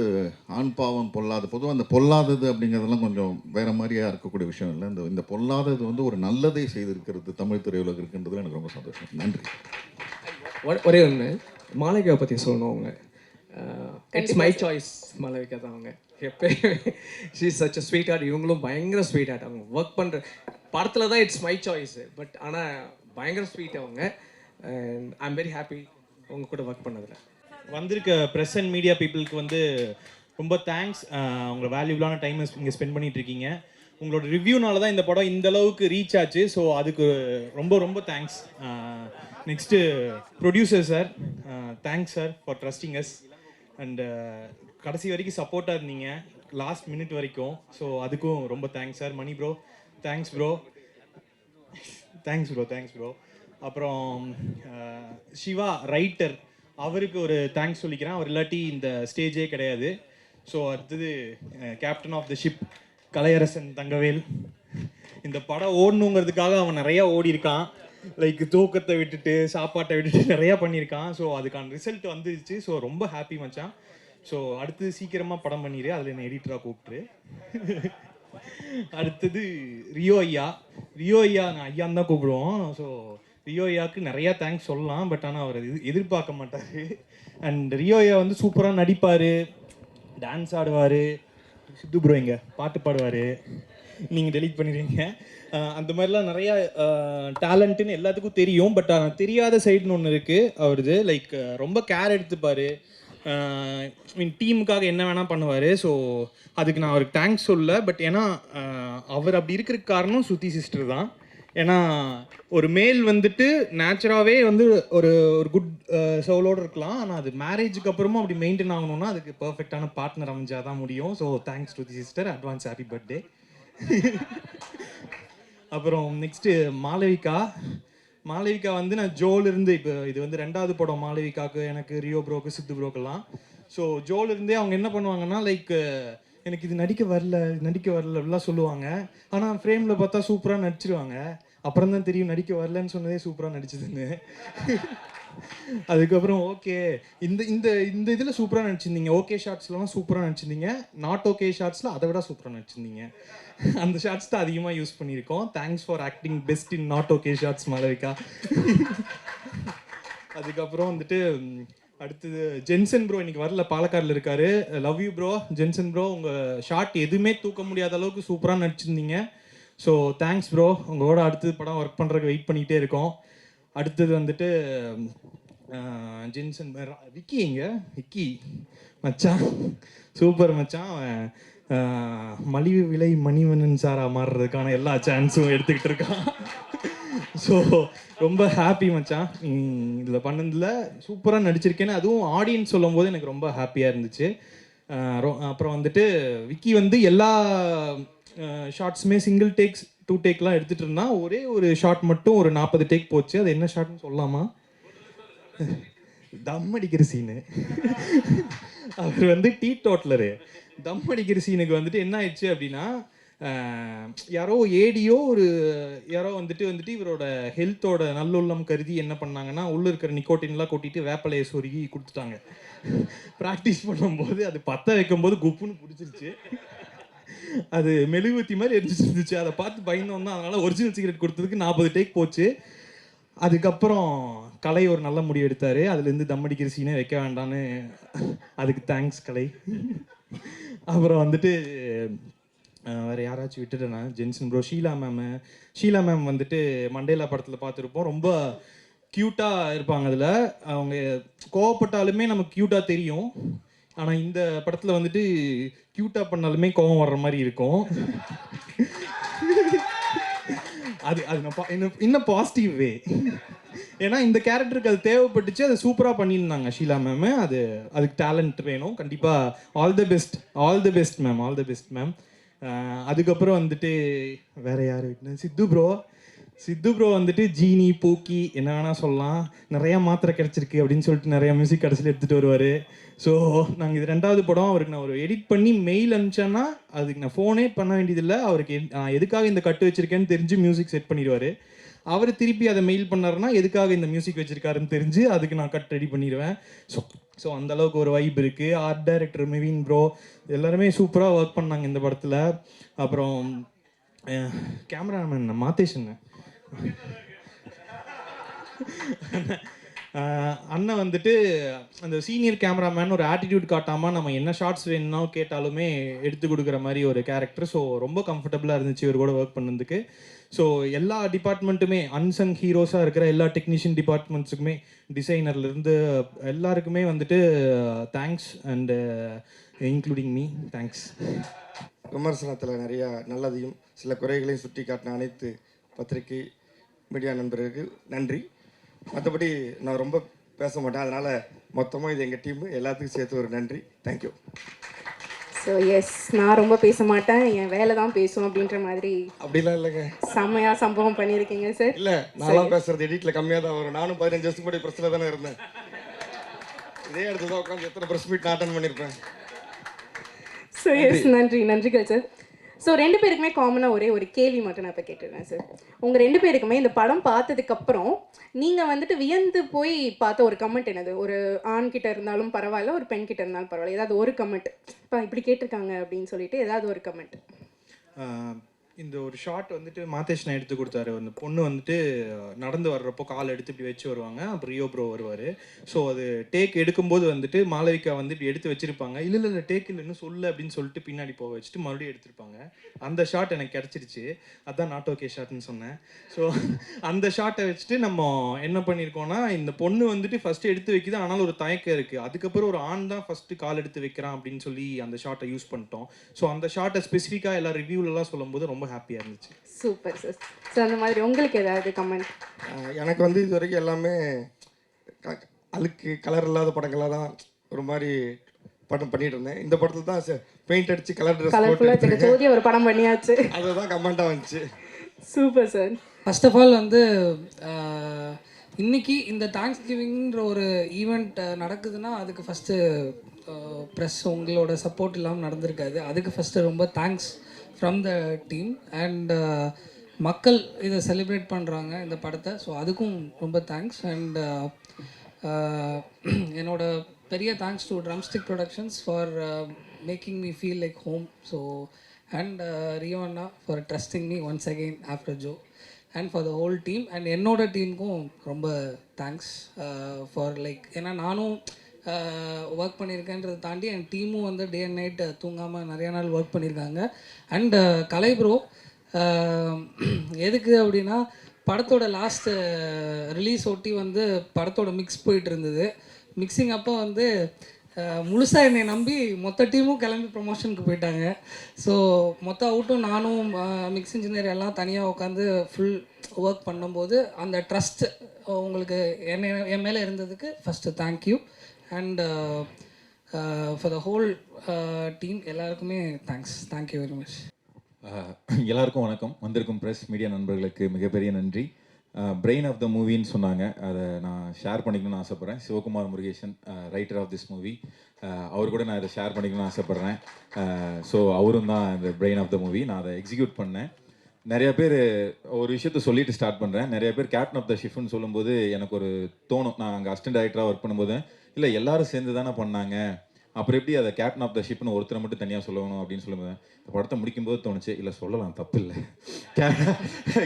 ஆண் பாவம் பொல்லாது. பொதுவாக அந்த பொல்லாதது அப்படிங்கிறதெல்லாம் கொஞ்சம் வேறு மாதிரியாக இருக்கக்கூடிய விஷயம் இல்லை. இந்த பொல்லாதது வந்து ஒரு நல்லதை செய்திருக்கிறது தமிழ் திரையுலகம் இருக்குன்றதுல எனக்கு ரொம்ப சந்தோஷம். நன்றி. ஒரே ஒன்று, மாளவிகாவை பற்றி சொல்லணும். அவங்க இட்ஸ் மை சாய்ஸ். மாளவிகா தான் அவங்க எப்பயுமே. She is such a sweetheart. இவங்களும் பயங்கர ஸ்வீட் ஹார்ட். அவங்க ஒர்க் பண்ணுற படத்தில் தான் இட்ஸ் மை சாய்ஸ், பட் ஆனால் பயங்கர ஸ்வீட் அவங்க. And I am very happy உங்க கூட ஒர்க் பண்ணதில். வந்திருக்க ப்ரெஸ் அண்ட் மீடியா பீப்புளுக்கு வந்து ரொம்ப தேங்க்ஸ். உங்களோட வேல்யூபிளான டைம் இங்கே ஸ்பெண்ட் பண்ணிட்டு இருக்கீங்க. உங்களோட ரிவ்யூனால தான் இந்த படம் இந்த அளவுக்கு ரீச் ஆச்சு. ஸோ அதுக்கு ரொம்ப ரொம்ப thanks. Next producer sir, thanks sir for trusting as. And கடைசி வரைக்கும் சப்போர்ட்டாக இருந்தீங்க, லாஸ்ட் மினிட் வரைக்கும். ஸோ அதுக்கும் ரொம்ப thanks sir. Mani bro, thanks bro. Thanks bro. அப்புறம் சிவா ரைட்டர், அவருக்கு ஒரு தேங்க்ஸ் சொல்லிக்கிறேன். அவர் இல்லாட்டி இந்த ஸ்டேஜே கிடையாது. ஸோ அடுத்தது captain of the ship Kalaiyarasan Thangavel. இந்த படம் ஓடணுங்கிறதுக்காக அவன் நிறையா ஓடி இருக்கான். லைக் தூக்கத்தை விட்டுட்டு சாப்பாட்டை விட்டுட்டு நிறையா பண்ணியிருக்கான். ஸோ அதுக்கான ரிசல்ட் வந்துருச்சு. ஸோ ரொம்ப ஹாப்பி மச்சான். ஸோ அடுத்தது சீக்கிரமாக படம் பண்ணிடு, அதில் என்ன எடிட்டராக கூப்பிட்டுரு. அடுத்தது ரியோ ஐயா. நான் ஐயான்னு தான் கூப்பிடுவோம். ஸோ ரியோ ஐயாவுக்கு நிறையா தேங்க்ஸ் சொல்லலாம், பட் ஆனால் அவர் எதிர்பார்க்க மாட்டார். அண்ட் ரியோ ஐயா வந்து சூப்பராக நடிப்பார், டான்ஸ் ஆடுவார், சித்து ப்ரோ இங்கே பாட்டு பாடுவார், நீங்கள் டெலீட் பண்ணிடுவீங்க. அந்த மாதிரிலாம் நிறையா டேலண்ட்டுன்னு எல்லாத்துக்கும் தெரியும். பட் தெரியாத சைடுன்னு ஒன்று இருக்குது அவருது. லைக் ரொம்ப கேர் எடுத்துப்பார், மீன் டீமுக்காக என்ன வேணால் பண்ணுவார். ஸோ அதுக்கு நான் அவருக்கு தேங்க்ஸ் சொல்ல. பட் ஏன்னா அவர் அப்படி இருக்கிறதுக்கு காரணம் ஸ்ருதி சிஸ்டர் தான். ஏன்னா ஒரு மேல் வந்துட்டு நேச்சுராகவே வந்து ஒரு குட் சோலோடு இருக்கலாம், ஆனால் அது மேரேஜுக்கு அப்புறமும் அப்படி மெயின்டைன் ஆகணும்னா அதுக்கு பர்ஃபெக்டான பார்ட்னர் அமைஞ்சால் தான் முடியும். So thanks to the sister, advance happy birthday. அப்புறம் நெக்ஸ்ட்டு மாளவிகா வந்து நான் ஜோலிருந்து, இப்போ இது வந்து 2வது படம் மாளவிகாவுக்கு, எனக்கு ரியோ ப்ரோக்கு சித்து ப்ரோக்கெல்லாம். ஸோ ஜோலிருந்தே அவங்க என்ன பண்ணுவாங்கன்னா, லைக் எனக்கு இது நடிக்க வரல அப்படிலாம் சொல்லுவாங்க. ஆனால் ஃப்ரேமில் பார்த்தா சூப்பராக நடிச்சிருவாங்க. அப்புறம் தான் தெரியும் நடிக்க வரலன்னு சொன்னதே சூப்பராக நடிச்சதுன்னு. அதுக்கப்புறம் ஓகே இந்த இந்த இந்த இதில் சூப்பராக நடிச்சிருந்தீங்க, ஓகே ஷார்ட்ஸ்லாம் சூப்பராக நடிச்சிருந்தீங்க, நாட் ஓகே ஷார்ட்ஸில் அதை விட சூப்பராக நடிச்சிருந்தீங்க. அந்த ஷார்ட்ஸ் தான் அதிகமாக யூஸ் பண்ணியிருக்கோம். Thanks for acting best in not okay shorts Malavika. அதுக்கப்புறம் வந்துட்டு அடுத்தது ஜென்சன் ப்ரோ இன்னைக்கு வரல, பாலக்காடில் இருக்காரு. Love you bro. Jenson bro, உங்கள் ஷார்ட் எதுவுமே தூக்க முடியாத அளவுக்கு சூப்பராக நடிச்சிருந்தீங்க. So thanks bro. உங்களோட அடுத்தது படம் ஒர்க் பண்ணுறதுக்கு வெயிட் பண்ணிகிட்டே இருக்கோம். அடுத்தது வந்துட்டு ஜென்சன் விக்கி எங்க விக்கி மச்சான், சூப்பர் மச்சான். மலிவு விலை மணிவண்ணன் சாரா மாறுறதுக்கான எல்லா சான்ஸும் எடுத்துக்கிட்டு இருக்கான். ஸோ ரொம்ப ஹாப்பி மச்சான், இதில் பண்ணதில் சூப்பராக நடிச்சிருக்கேன்னு அதுவும் ஆடியன்ஸ் சொல்லும் போது எனக்கு ரொம்ப ஹாப்பியாக இருந்துச்சு. அப்புறம் வந்துட்டு விக்கி வந்து எல்லா ஷார்ட்ஸுமே சிங்கிள் டேக்ஸ் 2 டேக்லாம் எடுத்துகிட்டு இருந்தால் ஒரே ஒரு ஷார்ட் மட்டும் ஒரு 40 டேக் போச்சு. அது என்ன ஷார்ட்னு சொல்லலாமா? தம் அடிக்கிற சீனு. அவர் வந்து டீ டோட்லரு. தம் அடிக்கிற சீனுக்கு வந்துட்டு என்ன ஆயிடுச்சு அப்படின்னா, யாரோ ஏடியோ யாரோ வந்துட்டு இவரோட ஹெல்த்தோட நல்லுள்ளம் கருதி என்ன பண்ணாங்கன்னா, உள்ளே இருக்கிற நிக்கோட்டின்லாம் கொட்டிட்டு வேப்பலையை சொருகி கொடுத்துட்டாங்க. ப்ராக்டிஸ் பண்ணும்போது அது பற்ற வைக்கும்போது குப்புன்னு பிடிச்சிருச்சு. அது மெழுகுவத்தி மாதிரி எரிஞ்சிட்டு இருந்துச்சு. அதை பார்த்து பயந்தோம் தான். அதனால் ஒரிஜினல் சிகரெட் கொடுத்ததுக்கு 40 டேக் போச்சு. அதுக்கப்புறம் கலை ஒரு நல்ல முடிவு எடுத்தார். அதுலேருந்து தம் அடிக்கிற சீனே வைக்க வேண்டான்னு. அதுக்கு தேங்க்ஸ் கலை. அப்புறம் வந்துட்டு வேறு யாராச்சும் விட்டுட்டேன்னா, ஜென்சன் ப்ரோ, ஷீலா மேம் வந்துட்டு மண்டேலா படத்தில் பார்த்துருப்போம். ரொம்ப க்யூட்டாக இருப்பாங்க. அதில் அவங்க கோவப்பட்டாலுமே நமக்கு க்யூட்டாக தெரியும். ஆனால் இந்த படத்தில் வந்துட்டு க்யூட்டாக பண்ணாலுமே கோவம் வர்ற மாதிரி இருக்கும். அது இன்னும் பாசிட்டிவ் வே. ஏன்னா இந்த கேரக்டருக்கு அது தேவைப்பட்டுச்சு. அது சூப்பராக பண்ணியிருந்தாங்க ஷீலா மேம். அதுக்கு டேலண்ட் வேணும் கண்டிப்பாக. All the best ma'am, all the best ma'am. அதுக்கப்புறம் வந்துட்டு வேறு யார் விட்டுனேன், சித்து ப்ரோ வந்துட்டு ஜீனி பூக்கி என்ன வேணால் சொல்லலாம். நிறையா மாத்திரை கிடச்சிருக்கு அப்படின்னு சொல்லிட்டு நிறையா மியூசிக் கடைசியில் எடுத்துகிட்டு வருவார். ஸோ நாங்கள் இது 2வது படம். அவருக்கு நான் ஒரு எடிட் பண்ணி மெயில் அனுப்பிச்சேன்னா அதுக்கு நான் ஃபோனே பண்ண வேண்டியதில்லை. அவருக்கு நான் எதுக்காக இந்த கட்டு வச்சுருக்கேன்னு தெரிஞ்சு மியூசிக் செட் பண்ணிடுவார். அவர் திருப்பி அதை மெயில் பண்ணாருன்னா எதுக்காக இந்த மியூசிக் வச்சுருக்காருன்னு தெரிஞ்சு அதுக்கு நான் கட் ரெடி பண்ணிடுவேன். ஸோ அந்தளவுக்கு ஒரு வைப் இருக்குது. ஆர்ட் டைரக்டர் மிவின் ப்ரோ எல்லாருமே சூப்பராக ஒர்க் பண்ணாங்க இந்த படத்தில். அப்புறம் கேமராமேன் மாத்தேஷன் அண்ணன் வந்துட்டு அந்த சீனியர் கேமராமேன் ஒரு ஆட்டிடியூட் காட்டாமல் நம்ம என்ன ஷார்ட்ஸ் வேணும்னா கேட்டாலுமே எடுத்து கொடுக்குற மாதிரி ஒரு கேரக்டர். ஸோ ரொம்ப கம்ஃபர்டபுளாக இருந்துச்சு இவர் கூட ஒர்க் பண்ணதுக்கு. ஸோ எல்லா டிபார்ட்மெண்ட்டுமே அன்சங் ஹீரோஸாக இருக்கிற எல்லா டெக்னீஷியன் டிபார்ட்மெண்ட்ஸுக்குமே, டிசைனர்லேருந்து எல்லாருக்குமே வந்துட்டு thanks. And including me thanks. விமர்சனத்தில் நிறையா நல்லதையும் சில குறைகளையும் சுட்டி காட்டின அனைத்து பத்திரிகை மீடியா நண்பர்களுக்கு நன்றி. மற்றபடி நான் ரொம்ப பேச மாட்டேன். அதனால் மொத்தமாக இது எங்கள் டீம் எல்லாத்துக்கும் சேர்த்து ஒரு நன்றி. தேங்க்யூ. ஸோ எஸ், நான் ரொம்ப பேச மாட்டேன், என் வேலை தான் பேசும் அப்படின்ற மாதிரி அப்படிலாம் இல்லைங்க. செம்மையாக சம்பவம் பண்ணியிருக்கீங்க சார். இல்லை, நான்லாம் பேசுகிறது எடிட்டில் கம்மியாக தான் வரும். நானும் 15 வருஷத்துக்கு முன்னாடி ப்ரெஸ்ஸில் தானே இருந்தேன். இதே இடத்துல தான் உட்காந்து எத்தனை ப்ரெஸ் மீட் நான் அட்டன் பண்ணியிருப்பேன். ஸோ எஸ், நன்றிகள் சார். ஸோ 2 பேருக்குமே காமனாக ஒரே ஒரு கேள்வி மட்டும் நான் இப்போ கேட்டுடுறேன் சார். உங்கள் 2 பேருக்குமே இந்த படம் பார்த்ததுக்கப்புறம் நீங்கள் வந்துட்டு வியந்து போய் பார்த்த ஒரு கமெண்ட் என்னது? ஒரு ஆண் கிட்ட இருந்தாலும் பரவாயில்ல, ஒரு பெண் கிட்ட இருந்தாலும் பரவாயில்ல, ஏதாவது ஒரு கமெண்ட், இப்போ இப்படி கேட்டிருக்காங்க அப்படின்னு சொல்லிட்டு ஏதாவது ஒரு கமெண்ட். இந்த ஒரு ஷார்ட் வந்துட்டு மாத்தேஷ் நான் எடுத்து கொடுத்தாரு. அந்த பொண்ணு வந்துட்டு நடந்து வர்றப்போ கால் எடுத்து இப்படி வச்சு வருவாங்க. அப்புறம் ரியோ ப்ரோ வருவார். ஸோ அது டேக் எடுக்கும்போது வந்துட்டு மாளவிகா வந்து இப்படி எடுத்து வச்சுருப்பாங்க. இல்லை டேக் இல்லைன்னு சொல்லு அப்படின்னு சொல்லிட்டு பின்னாடி போக வச்சுட்டு மறுபடியும் எடுத்திருப்பாங்க. அந்த ஷாட் எனக்கு கிடச்சிருச்சு. அதான் நாட் ஓகே ஷாட்னு சொன்னேன். ஸோ அந்த ஷாட்டை வச்சுட்டு நம்ம என்ன பண்ணியிருக்கோன்னா, இந்த பொண்ணு வந்துட்டு ஃபஸ்ட்டு எடுத்து வைக்குது, ஆனாலும் ஒரு தயக்கம் இருக்குது. அதுக்கப்புறம் ஒரு ஆண் தான் ஃபஸ்ட்டு கால் எடுத்து வைக்கிறான் அப்படின்னு சொல்லி அந்த ஷாட்டை யூஸ் பண்ணிட்டோம். ஸோ அந்த ஷாட்டை ஸ்பெசிஃபிக்காக எல்லா ரிவ்யூலலாம் சொல்லும்போது ரொம்ப ஹாப்பியாக இருந்துச்சு. Super sir. ஸோ அந்த மாதிரி உங்களுக்கு ஏதாவது கமெண்ட்? எனக்கு வந்து இது வரைக்கும் எல்லாமே அழுக்கு கலர் இல்லாத படங்களாக தான் ஒரு மாதிரி படம் பண்ணிட்டு இருந்தேன். இந்த படத்தில் தான் பெயிண்ட் அடிச்சு கலர் ட்ரெஸ் போட்டு ஒரு படம் பண்ணியாச்சு. அதுதான் கமெண்ட்டாக வந்துச்சு. Super sir. First of all வந்து இன்னைக்கு இந்த தேங்க்ஸ் கிவிங்ன்ற ஒரு ஈவெண்ட் நடக்குதுன்னா அதுக்கு ஃபஸ்ட்டு ப்ரெஸ் உங்களோட சப்போர்ட் இல்லாமல் நடந்திருக்காது. அதுக்கு ஃபஸ்ட்டு ரொம்ப thanks from the team. And மக்கள் இதை செலிப்ரேட் பண்ணுறாங்க இந்த படத்தை. ஸோ அதுக்கும் ரொம்ப தேங்க்ஸ். அண்ட் என்னோட பெரிய thanks to drumstick productions for making me feel like home. So and Rio Anna for trusting me once again after Joe and for the whole team. And என்னோட டீமுக்கும் ரொம்ப தேங்க்ஸ் ஃபார் லைக், ஏன்னா நானும் ஒர்க் பண்ணியிருக்கேன்றதை தாண்டி என் டீமும் வந்து டே அண்ட் நைட் தூங்காமல் நிறையா நாள் ஒர்க் பண்ணியிருக்காங்க. அண்ட் கலை ப்ரோ எதுக்கு அப்படின்னா, படத்தோட லாஸ்ட்டு ரிலீஸ் ஒட்டி வந்து படத்தோட மிக்ஸ் போயிட்டு இருந்தது. மிக்சிங் அப்போ வந்து முழுசாக என்னை நம்பி மொத்த டீமும் கிளம்பி ப்ரொமோஷனுக்கு போயிட்டாங்க. ஸோ மொத்த அவுட்டும் நானும் மிக்ஸ் இன்ஜினியர் எல்லாம் தனியாக உட்காந்து ஃபுல் ஒர்க் பண்ணும்போது அந்த ட்ரஸ்ட் உங்களுக்கு என் மேலே இருந்ததுக்கு first thank you. And for the whole team எல்லாருக்குமே தேங்க்யூ வெரி மச். எல்லாருக்கும் வணக்கம். வந்திருக்கும் ப்ரெஸ் மீடியா நண்பர்களுக்கு மிகப்பெரிய நன்றி. பிரெயின் ஆஃப் த மூவின்னு சொன்னாங்க, அதை நான் ஷேர் பண்ணிக்கணும்னு ஆசைப்பட்றேன். Sivakumar Murugesan, writer of this movie, அவர் கூட நான் இதை ஷேர் பண்ணிக்கணும்னு ஆசைப்பட்றேன். ஸோ அவரும் தான் இந்த பிரெயின் ஆஃப் த மூவி. நான் அதை எக்ஸிக்யூட் பண்ணேன். நிறைய பேர் ஒரு விஷயத்த சொல்லிட்டு ஸ்டார்ட் பண்ணுறேன். நிறைய பேர் கேப்டன் ஆஃப் த ஷிஃப்ட்னு சொல்லும்போது எனக்கு ஒரு தோணும், நான் அங்கே அசிஸ்டன்ட் டைரக்டராக ஒர்க் பண்ணும்போது, இல்லை எல்லாரும் சேர்ந்து தானே பண்ணாங்க, அப்புறம் எப்படி அதை கேப்டன் ஆஃப் த ஷிப்னு ஒருத்தரை மட்டும் தனியாக சொல்லணும் அப்படின்னு சொல்லும்போது இந்த படத்தை முடிக்கும்போது தோணுச்சு, இல்லை சொல்லலாம், தப்பு இல்லை,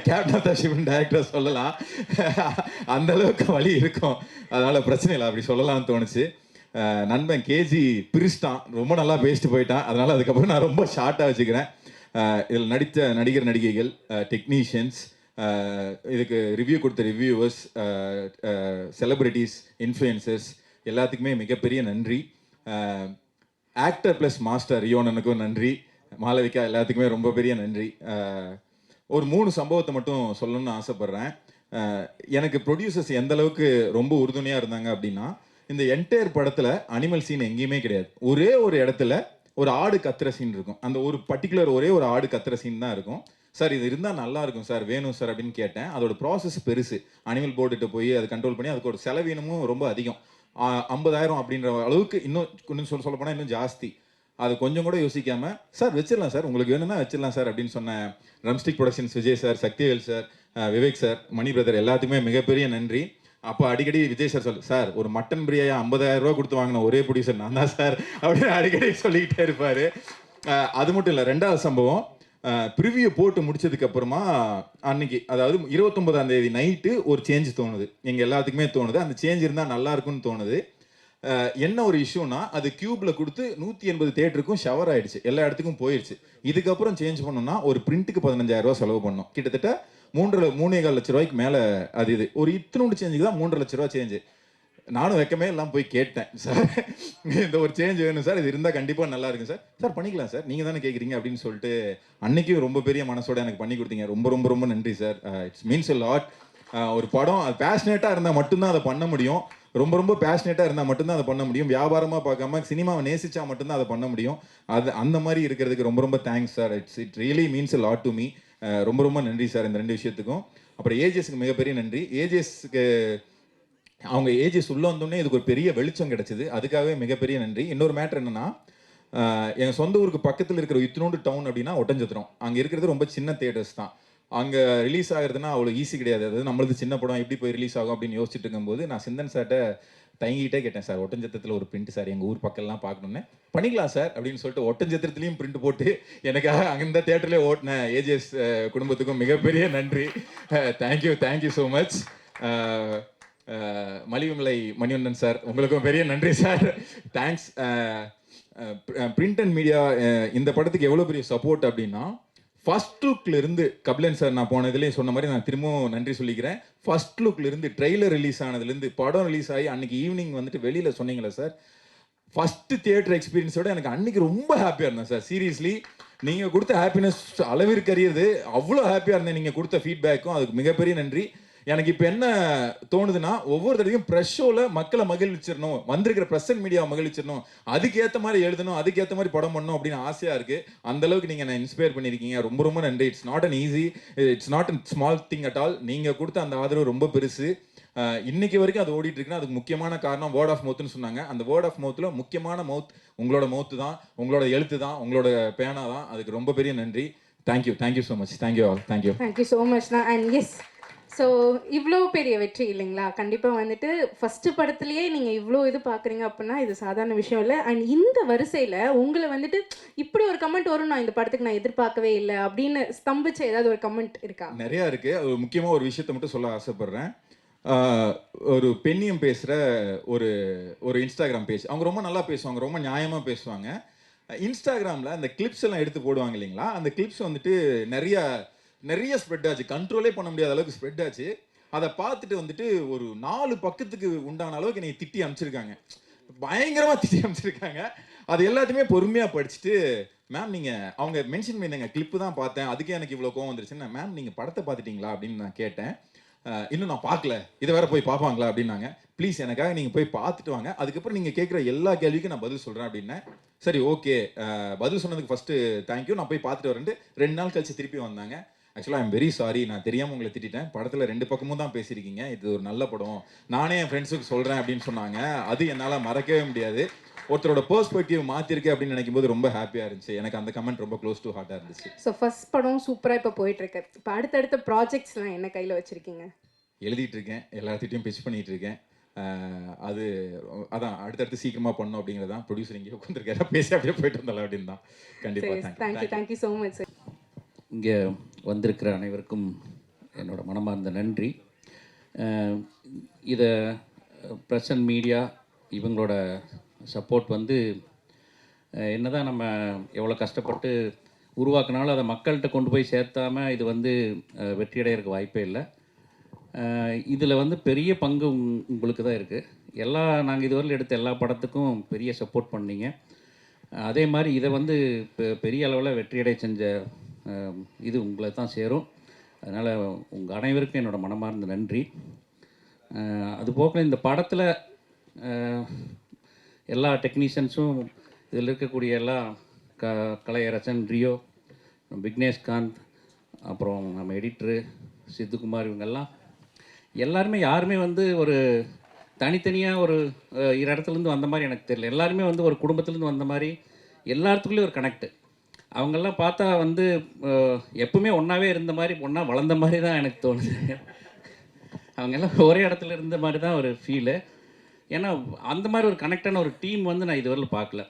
கேப்டன் ஆஃப் த ஷிப்னு டைரக்டர் சொல்லலாம், அந்த அளவுக்கு வழி இருக்கும், அதனால் பிரச்சனை இல்லை, அப்படி சொல்லலாம்னு தோணுச்சு. நண்பன் கேஜி பிரிச்சிட்டான், ரொம்ப நல்லா பேசிட்டு போயிட்டான், அதனால் அதுக்கப்புறம் நான் ரொம்ப ஷார்ட்டாக வச்சுக்கிறேன். இதில் நடித்த நடிகர் நடிகைகள், டெக்னீஷியன்ஸ், இதுக்கு ரிவ்யூ கொடுத்த ரிவ்யூவர்ஸ், செலிப்ரிட்டிஸ், இன்ஃப்ளூயன்சர்ஸ் எல்லாத்துக்குமே மிகப்பெரிய நன்றி. ஆக்டர் ப்ளஸ் மாஸ்டர் ரியோனனுக்கும் நன்றி. மாளவிகா எல்லாத்துக்குமே ரொம்ப பெரிய நன்றி. ஒரு 3 சம்பவத்தை மட்டும் சொல்லணும்னு ஆசைப்பட்றேன். எனக்கு ப்ரொடியூசர்ஸ் எந்த அளவுக்கு ரொம்ப உறுதுணையாக இருந்தாங்க அப்படின்னா, இந்த என்டையர் படத்தில் அனிமல் சீன் எங்கேயுமே கிடையாது. ஒரே ஒரு இடத்துல ஒரு ஆடு கத்துற சீன் இருக்கும். அந்த ஒரு பர்டிகுலர் ஒரே ஒரு ஆடு கத்துற சீன் தான் இருக்கும். சார் இது இருந்தால் நல்லா இருக்கும் சார், வேணும் சார் அப்படின்னு கேட்டேன். அதோட ப்ராசஸ் பெருசு. அனிமல் போர்டுகிட்ட போய் அதை கண்ட்ரோல் பண்ணி அதுக்கு ஒரு செலவீனமும் ரொம்ப அதிகம். 50,000 அப்படின்ற அளவுக்கு இன்னும் சொல்ல போனால் இன்னும் ஜாஸ்தி. அது கொஞ்சம் கூட யோசிக்காமல், சார் வச்சிடலாம் சார், உங்களுக்கு வேணும்னா வச்சிடலாம் சார் அப்படின்னு சொன்ன drumstick productions Vijay sir, Sakthivel sir, Vivek sir, Mani brother எல்லாத்துக்குமே மிகப்பெரிய நன்றி. அப்போ அடிக்கடி விஜய் சார் சார் ஒரு மட்டன் பிரியாணி 50,000 ரூபா கொடுத்து வாங்கின ஒரே ப்ரொடியூசர் நான் தான் சார் அப்படின்னு அடிக்கடி சொல்லிக்கிட்டே இருப்பார். அது மட்டும் இல்லை, 2வது சம்பவம், ப்ரிவியூ போட்டு முடிச்சதுக்கு அப்புறமா அன்னைக்கு, அதாவது 29ஆம் தேதி நைட்டு ஒரு சேஞ்ச் தோணுது, எங்கள் எல்லாத்துக்குமே தோணுது. அந்த சேஞ்ச் இருந்தால் நல்லா இருக்கும்னு தோணுது. என்ன ஒரு இஷ்யூனா, அது கியூப்ல கொடுத்து 180 தியேட்டருக்கும் ஷவர் ஆயிடுச்சு, எல்லா இடத்துக்கும் போயிடுச்சு. இதுக்கப்புறம் சேஞ்ச் பண்ணோம்னா ஒரு பிரிண்ட்டுக்கு 15,000 ரூபா செலவு பண்ணோம். கிட்டத்தட்ட 3.25 லட்ச ரூபாய்க்கு மேலே. அது இது ஒரு இத்தினோண்டு சேஞ்சுக்கு தான் 3.5 லட்ச ரூபா சேஞ்சு. நானும் வைக்கமே எல்லாம் போய் கேட்டேன், சார் இந்த ஒரு சேஞ்ச் வேணும் சார், இது இருந்தால் கண்டிப்பாக நல்லா இருக்கும் சார். சார் பண்ணிக்கலாம் சார், நீங்கள் தானே கேட்குறீங்க அப்படின்னு சொல்லிட்டு அன்னைக்கும் ரொம்ப பெரிய மனசோட எனக்கு பண்ணி கொடுத்தீங்க. ரொம்ப ரொம்ப ரொம்ப நன்றி sir. It's means a lot. ஒரு படம் அது பேஷனேட்டாக இருந்தால் மட்டும்தான் அதை பண்ண முடியும். ரொம்ப ரொம்ப பேஷனேட்டாக இருந்தால் மட்டும்தான் அதை பண்ண முடியும். வியாபாரமாக பார்க்காம சினிமாவை நேசிச்சா மட்டும்தான் அதை பண்ண முடியும். அது அந்த மாதிரி இருக்கிறதுக்கு ரொம்ப ரொம்ப thanks sir. It really means a lot to me. ரொம்ப ரொம்ப நன்றி சார் இந்த 2 விஷயத்துக்கும். அப்புறம் ஏஜிஎஸ்க்கு மிகப்பெரிய நன்றி. ஏஜிஎஸ்க்கு அவங்க ஏஜிஎஸ் உள்ளே வந்தோடனே இதுக்கு ஒரு பெரிய வெளிச்சம் கிடச்சிது, அதுக்காகவே மிகப்பெரிய நன்றி. இன்னொரு மேட்ரு என்னென்னா, எங்கள் சொந்த ஊருக்கு பக்கத்தில் இருக்கிற இத்தினோண்டு டவுன் அப்படின்னா ஒட்டஞ்சத்திரம். அங்கே இருக்கிறது ரொம்ப சின்ன தியேட்டர்ஸ் தான். அங்கே ரிலீஸ் ஆகுறதுனா அவ்வளோ ஈஸி கிடையாது. அதாவது நம்மளது சின்ன படம் எப்படி போய் ரிலீஸ் ஆகும் அப்படின்னு யோசிச்சுட்டு இருக்கும்போது நான் சிந்தன் சார்ட்ட தயங்கிட்டே கேட்டேன், சார் ஒட்டஞ்சத்திரத்தில் ஒரு பிரிண்ட் சார் எங்கள் ஊர் பக்கம்லாம் பார்க்கணுன்னு. பண்ணிக்கலாம் சார் அப்படின்னு சொல்லிட்டு ஒட்டஞ்சத்திரத்துலேயும் பிரிண்ட் போட்டு எனக்காக அந்த தியேட்டர்லேயே ஓட்டின ஏஜிஎஸ் குடும்பத்துக்கும் மிகப்பெரிய நன்றி. Thank you so much. மலிவுமலை மணிவண்ணன் சார், உங்களுக்கும் பெரிய நன்றி சார். தேங்க்ஸ். பிரிண்ட் அண்ட் மீடியா இந்த படத்துக்கு எவ்வளோ பெரிய சப்போர்ட் அப்படின்னா, ஃபர்ஸ்ட் லுக்லேருந்து கபிலன் சார் நான் போனதுலேயே சொன்ன மாதிரி நான் திரும்பவும் நன்றி சொல்லிக்கிறேன். ஃபர்ஸ்ட் லுக்லேருந்து ட்ரெய்லர் ரிலீஸ் ஆனதுலேருந்து படம் ரிலீஸ் ஆகி அன்றைக்கி ஈவினிங் வந்துட்டு வெளியில் சொன்னீங்களே சார், ஃபஸ்ட்டு தியேட்டர் எக்ஸ்பீரியன்ஸோட எனக்கு அன்றைக்கி ரொம்ப ஹாப்பியாக இருந்தேன் சார். சீரியஸ்லி நீங்கள் கொடுத்த ஹாப்பினஸ் அளவிற்கறியது, அவ்வளோ ஹாப்பியாக இருந்தேன். நீங்கள் கொடுத்த ஃபீட்பேக்கும் அதுக்கு மிகப்பெரிய நன்றி. எனக்கு இப்போ என்ன தோணுதுன்னா, ஒவ்வொரு தடவையும் ப்ரெஸ் ஷோவில் மக்களை மகிழ்ச்சிடணும், வந்திருக்கிற ப்ரெஸ் அண்ட் மீடியாவை மகிழ்ச்சிடணும், அதுக்கேற்ற மாதிரி எழுதணும், அதுக்கேற்ற மாதிரி படம் பண்ணணும் அப்படின்னு ஆசையாக இருக்குது. அந்தளவுக்கு நீங்கள் நான் இன்ஸ்பயர் பண்ணியிருக்கீங்க. ரொம்ப ரொம்ப நன்றி. It's not an easy, it's not an small thing at all. நீங்கள் கொடுத்த அந்த ஆதரவு ரொம்ப பெருசு. இன்னைக்கு வரைக்கும் அது ஓடிட்டு இருக்குன்னா அதுக்கு முக்கியமான காரணம் வேர்ட் ஆஃப் மவுத்னு சொன்னாங்க. அந்த வேர்ட் ஆஃப் மவுத்தில் முக்கியமான மவுத் உங்களோட மவுத்து தான், உங்களோட எழுத்து தான், உங்களோட பேனா தான். அதுக்கு ரொம்ப பெரிய நன்றி. Thank you so much. Thank you all. Thank you so much. And yes, so இவ்வளோ பெரிய வெற்றி இல்லைங்களா? கண்டிப்பாக வந்துட்டு ஃபஸ்ட்டு படத்துலேயே நீங்கள் இவ்வளோ இது பார்க்குறீங்க அப்படின்னா இது சாதாரண விஷயம் இல்லை. அண்ட் இந்த வரிசையில் உங்களை வந்துட்டு இப்படி ஒரு கமெண்ட் வரும் நான் இந்த படத்துக்கு நான் எதிர்பார்க்கவே இல்லை அப்படின்னு ஸ்தம்பிச்ச ஏதாவது ஒரு கமெண்ட் இருக்கா? நிறையா இருக்குது. அது முக்கியமாக ஒரு விஷயத்தை மட்டும் சொல்ல ஆசைப்பட்றேன். ஒரு பெண்ணியம் பேசுகிற ஒரு ஒரு இன்ஸ்டாகிராம் பேஜ், அவங்க ரொம்ப நல்லா பேசுவாங்க, ரொம்ப நியாயமாக பேசுவாங்க. இன்ஸ்டாகிராமில் அந்த கிளிப்ஸ் எல்லாம் எடுத்து போடுவாங்க இல்லைங்களா, அந்த கிளிப்ஸ் வந்துட்டு நிறைய ஸ்ப்ரெட் ஆச்சு, கண்ட்ரோலே பண்ண முடியாத அளவுக்கு ஸ்ப்ரெட் ஆச்சு. அதை பார்த்துட்டு வந்துட்டு ஒரு 4 பக்கத்துக்கு உண்டான அளவுக்கு என்னை திட்டி அனுப்பிச்சிருக்காங்க, பயங்கரமாக திட்டி அனுப்பிச்சிருக்காங்க. அது எல்லாத்தையுமே பொறுமையாக படிச்சுட்டு, மேம் நீங்கள் அவங்க மென்ஷன் பண்ணியிருந்தாங்க கிளிப்பு தான் பார்த்தேன், அதுக்கே எனக்கு இவ்வளோ கோவம் வந்துருச்சுன்னு. மேம் நீங்கள் படத்தை பார்த்துட்டிங்களா அப்படின்னு நான் கேட்டேன். இன்னும் நான் பார்க்கல, இதை வேற போய் பார்ப்பாங்களா அப்படின்னாங்க. ப்ளீஸ் எனக்காக நீங்கள் போய் பார்த்துட்டு வாங்க, அதுக்கப்புறம் நீங்கள் கேட்குற எல்லா கேள்விக்கும் நான் பதில் சொல்கிறேன் அப்படின்னேன். சரி ஓகே, பதில் சொன்னதுக்கு ஃபஸ்ட்டு தேங்க்யூ, நான் போய் பார்த்துட்டு வரேன்ட்டு 2 நாள் கழிச்சு திருப்பி வந்தாங்க. ஆக்சுவலாக ஐம் வெரி சாரி, நான் தெரியாமல் உங்களை திட்டேன், படத்தில் 2 பக்கமும் தான் பேசியிருக்கீங்க, இது ஒரு நல்ல படம், நானே என் ஃப்ரெண்ட்ஸுக்கு சொல்கிறேன் அப்படின்னு சொன்னாங்க. அது என்னால் மறக்கவே முடியாது. ஒருத்தரோட பெர்ஸ்பெக்டிவ் மாற்றிருக்கு அப்படின்னு நினைக்கும் போது ரொம்ப ஹாப்பியாக இருந்துச்சு. எனக்கு அந்த கமெண்ட் ரொம்ப க்ளோஸ் டு ஹார்ட்டாக இருந்துச்சு. ஸோ ஃபஸ்ட் படம் சூப்பராக இப்போ போயிட்டுருக்கு. இப்போ அடுத்தடுத்த ப்ராஜெக்ட்ஸ்லாம் என்ன கையில் வச்சுருக்கீங்க? எழுதிட்டு இருக்கேன், எல்லாத்திட்டையும் பிச் பண்ணிட்டு இருக்கேன். அது அதான் அடுத்தடுத்து சீக்கிரமாக பண்ணணும் அப்படிங்கிறது தான். ப்ரொடியூசர் இங்கே உட்காந்துருக்காரு, பேசி அப்படியே போயிட்டு வந்தாலும் அப்படின்னு தான். கண்டிப்பாக தேங்க்யூ ஸோ மச் சார். இங்கே வந்திருக்கிற அனைவருக்கும் என்னோட மனமார்ந்த நன்றி. இதை ப்ரெஸ் அண்ட் மீடியா இவங்களோட சப்போர்ட் வந்து என்னதான் நம்ம எவ்வளோ கஷ்டப்பட்டு உருவாக்குனாலும் அதை மக்கள்கிட்ட கொண்டு போய் சேர்த்தாம இது வந்து வெற்றியடைகிறதுக்கு வாய்ப்பே இல்லை. இதில் வந்து பெரிய பங்கு உங்களுக்கு தான் இருக்குது. நாங்கள் இதுவரையில் எடுத்த எல்லா படத்துக்கும் பெரிய சப்போர்ட் பண்ணீங்க. அதே மாதிரி இதை வந்து பெரிய அளவில் வெற்றியடை செஞ்ச இது உங்களை தான் சேரும். அதனால் உங்கள் அனைவருக்கும் என்னோடய மனமார்ந்த நன்றி. அதுபோக இந்த படத்தில் எல்லா டெக்னீஷியன்ஸும் இதில் இருக்கக்கூடிய எல்லா கலையரசன், ரியோ, விக்னேஷ்காந்த், அப்புறம் நம்ம எடிட்ரு சித்துக்குமார், இவங்கெல்லாம் எல்லாருமே யாருமே வந்து ஒரு தனித்தனியாக ஒரு இடத்துலேருந்து வந்த மாதிரி எனக்கு தெரியல. எல்லாருமே வந்து ஒரு குடும்பத்துலேருந்து வந்த மாதிரி, எல்லாத்துக்குள்ளேயும் ஒரு கனெக்டு. அவங்கெல்லாம் பார்த்தா வந்து எப்பவுமே ஒன்றாவே இருந்த மாதிரி, ஒன்றா வளர்ந்த மாதிரி தான் எனக்கு தோணுது. அவங்கெல்லாம் ஒரே இடத்துல இருந்த மாதிரி தான் ஒரு ஃபீலு. ஏன்னா அந்த மாதிரி ஒரு கனெக்டான ஒரு டீம் வந்து நான் இதுவரையில் பார்க்கல.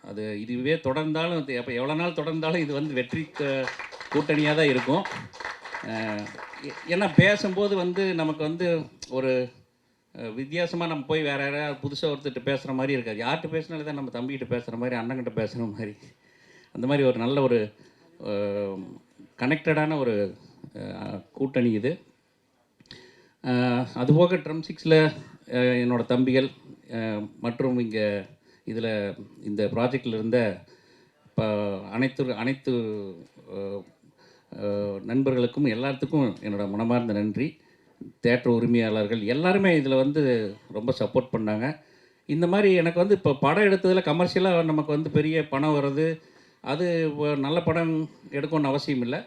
அது இதுவே தொடர்ந்தாலும் எப்போ எவ்வளோ நாள் தொடர்ந்தாலும் இது வந்து வெற்றி கூட்டணியாக தான் இருக்கும். ஏன்னா பேசும்போது வந்து நமக்கு வந்து ஒரு வித்தியாசமாக நம்ம போய் வேறு யாராவது புதுசாக ஒருத்தர்கிட்ட பேசுகிற மாதிரி இருக்காது. யார்கிட்ட பேசினாலே தான் நம்ம தம்பிக்கிட்ட பேசுகிற மாதிரி, அண்ணங்கிட்ட பேசுகிற மாதிரி, அந்த மாதிரி ஒரு நல்ல ஒரு கனெக்டடான ஒரு கூட்டணி இது. அதுபோக ட்ரம்6ல் என்னோடய தம்பிகள் மற்றும் இங்கே இதில் இந்த ப்ராஜெக்டில் இருந்த இப்போ அனைத்து நண்பர்களுக்கும் எல்லாத்துக்கும் என்னோடய மனமார்ந்த நன்றி. தேட்டர் உரிமையாளர்கள் எல்லாருமே இதில் வந்து ரொம்ப சப்போர்ட் பண்ணாங்க. இந்த மாதிரி எனக்கு வந்து இப்போ படம் எடுத்ததில் கமர்ஷியலாக நமக்கு வந்து பெரிய பணம் வர்றது, அது நல்ல படம் எடுக்கணும்னு அவசியம் இல்லை.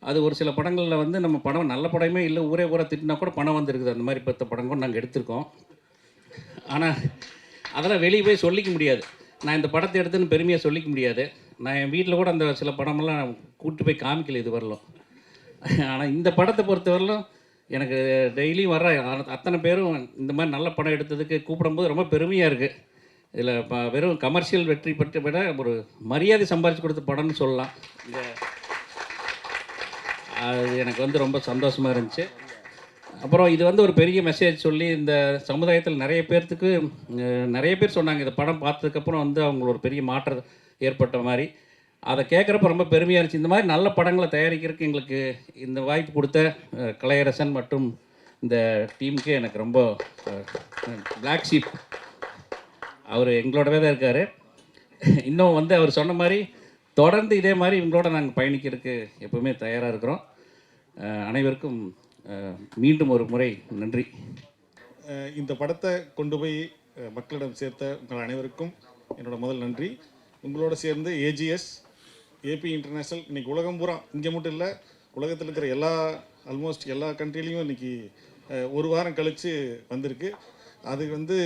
அது ஒரு சில படங்களில் வந்து நம்ம படம் நல்ல படமே இல்லை, ஊரே திட்டினா கூட பணம் வந்துருக்குது. அந்த மாதிரி பத்த படம் கூட நாங்கள் எடுத்திருக்கோம். ஆனால் அதெல்லாம் வெளியே போய் சொல்லிக்க முடியாது. நான் இந்த படத்தை எடுத்துன்னு பெருமையாக சொல்லிக்க முடியாது. நான் என் வீட்டில் கூட அந்த சில படமெல்லாம் கூப்பிட்டு போய் காமிக்கல இது வரலும். ஆனால் இந்த படத்தை பொறுத்தவரையிலும் எனக்கு டெய்லியும் வர்ற அத்தனை பேரும் இந்த மாதிரி நல்ல படம் எடுத்ததுக்கு கூப்பிடும்போது ரொம்ப பெருமையாக இருக்குது. இதில் வெறும் கமர்ஷியல் வெற்றி பெற்ற விட ஒரு மரியாதை சம்பாதிச்சு கொடுத்த படம்னு சொல்லலாம். அது எனக்கு வந்து ரொம்ப சந்தோஷமாக இருந்துச்சு. அப்புறம் இது வந்து ஒரு பெரிய மெசேஜ் சொல்லி இந்த சமுதாயத்தில் நிறைய பேர் சொன்னாங்க, இந்த படம் பார்த்ததுக்கப்புறம் வந்து அவங்களுக்கு ஒரு பெரிய மாற்றம் ஏற்பட்ட மாதிரி. அதை கேட்குறப்ப ரொம்ப பெருமையாக இருந்துச்சு. இந்த மாதிரி நல்ல படங்களை தயாரிக்கிறதுக்கு எங்களுக்கு இந்த வாய்ப்பு கொடுத்த கலையரசன் மற்றும் இந்த டீமுக்கு எனக்கு ரொம்ப பிளாக் ஷீப் அவர் எங்களோடவே தான் இருக்கார். இன்னும் வந்து அவர் சொன்ன மாதிரி தொடர்ந்து இதே மாதிரி இவங்களோட நாங்கள் பயணிக்கிறதுக்கு எப்போவுமே தயாராக இருக்கிறோம். அனைவருக்கும் மீண்டும் ஒரு முறை நன்றி. இந்த படத்தை கொண்டு போய் மக்களிடம் சேர்த்த உங்கள் அனைவருக்கும் என்னோட முதல் நன்றி. உங்களோட சேர்ந்து ஏஜிஎஸ், ஏபி இன்டர்நேஷ்னல் இன்றைக்கி உலகம் பூரா, இங்கே மட்டும் இல்லை, உலகத்தில் இருக்கிற ஆல்மோஸ்ட் எல்லா கண்ட்ரிலையும் இன்றைக்கி ஒரு வாரம் கழித்து வந்திருக்கு. அது வந்து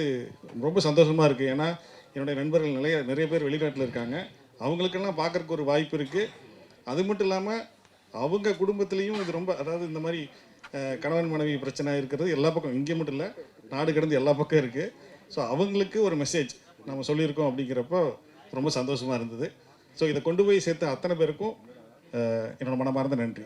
ரொம்ப சந்தோஷமாக இருக்குது. ஏன்னா என்னுடைய நண்பர்கள் நிறைய பேர் வெளிநாட்டில் இருக்காங்க. அவங்களுக்கெல்லாம் பார்க்குறக்கு ஒரு வாய்ப்பு இருக்குது. அது மட்டும் இல்லாமல் அவங்க குடும்பத்துலேயும் இது ரொம்ப, அதாவது இந்த மாதிரி கணவன் மனைவி பிரச்சனை இருக்கிறது எல்லா பக்கம், இங்கே மட்டும் இல்லை, நாடு கடந்து எல்லா பக்கம் இருக்குது. ஸோ அவங்களுக்கு ஒரு மெசேஜ் நம்ம சொல்லியிருக்கோம் அப்படிங்கிறப்போ ரொம்ப சந்தோஷமாக இருந்தது. ஸோ இதை கொண்டு போய் சேர்த்த அத்தனை பேருக்கும் என்னோட மனமார்ந்த நன்றி.